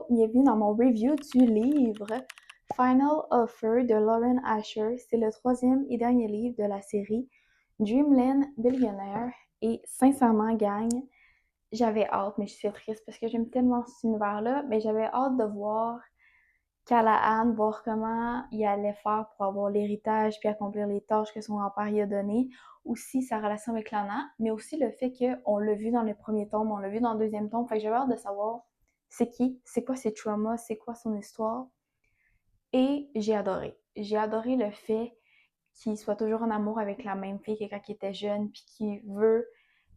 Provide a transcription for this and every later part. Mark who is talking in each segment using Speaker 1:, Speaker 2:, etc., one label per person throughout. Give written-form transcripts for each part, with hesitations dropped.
Speaker 1: bienvenue dans mon review du livre Final Offer de Lauren Asher. C'est le troisième et dernier livre de la série Dreamland Billionaire. Et sincèrement, gang, j'avais hâte, mais je suis triste parce que j'aime tellement cet univers-là, mais j'avais hâte de voir Callahan, voir comment il allait faire pour avoir l'héritage puis accomplir les tâches que son grand-père lui a données. Aussi sa relation avec Lana, mais aussi le fait qu'on l'a vu dans le premier tome, on l'a vu dans le deuxième tome. Fait que j'avais hâte de savoir c'est qui, c'est quoi ses traumas, c'est quoi son histoire. Et j'ai adoré. J'ai adoré le fait qu'il soit toujours en amour avec la même fille que quand il était jeune, puis qu'il veut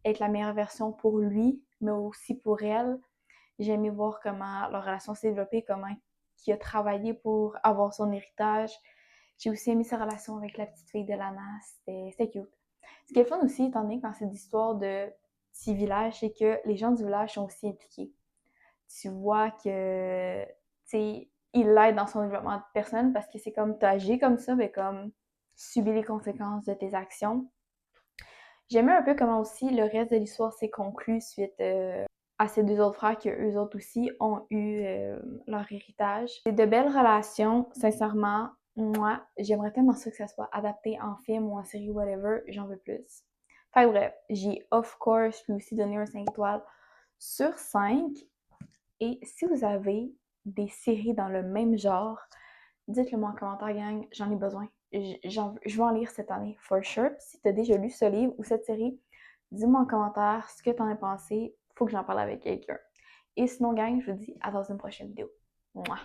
Speaker 1: être la meilleure version pour lui, mais aussi pour elle. J'ai aimé voir comment leur relation s'est développée, comment il a travaillé pour avoir son héritage. J'ai aussi aimé sa relation avec la petite fille de Lana. C'était cute. Ce qui est fun aussi, étant donné quand c'est d'histoire de petits villages, c'est que les gens du village sont aussi impliqués. Tu vois que, tu sais, il l'aide dans son développement personnel parce que c'est comme, t'as agi comme ça, mais comme, subis les conséquences de tes actions. J'aimais un peu comment aussi le reste de l'histoire s'est conclu suite à ces deux autres frères qui eux autres aussi ont eu leur héritage. C'est de belles relations, sincèrement. Moi, j'aimerais tellement ça que ça soit adapté en film ou en série, whatever, j'en veux plus. Fait bref, j'ai of course lui aussi donné un 5 étoiles sur 5. Et si vous avez des séries dans le même genre, dites-le moi en commentaire, gang, j'en ai besoin. Je vais en lire cette année, for sure. Puis si tu as déjà lu ce livre ou cette série, dis-moi en commentaire ce que tu en as pensé. Faut que j'en parle avec quelqu'un. Et sinon, gang, je vous dis à dans une prochaine vidéo. Mouah!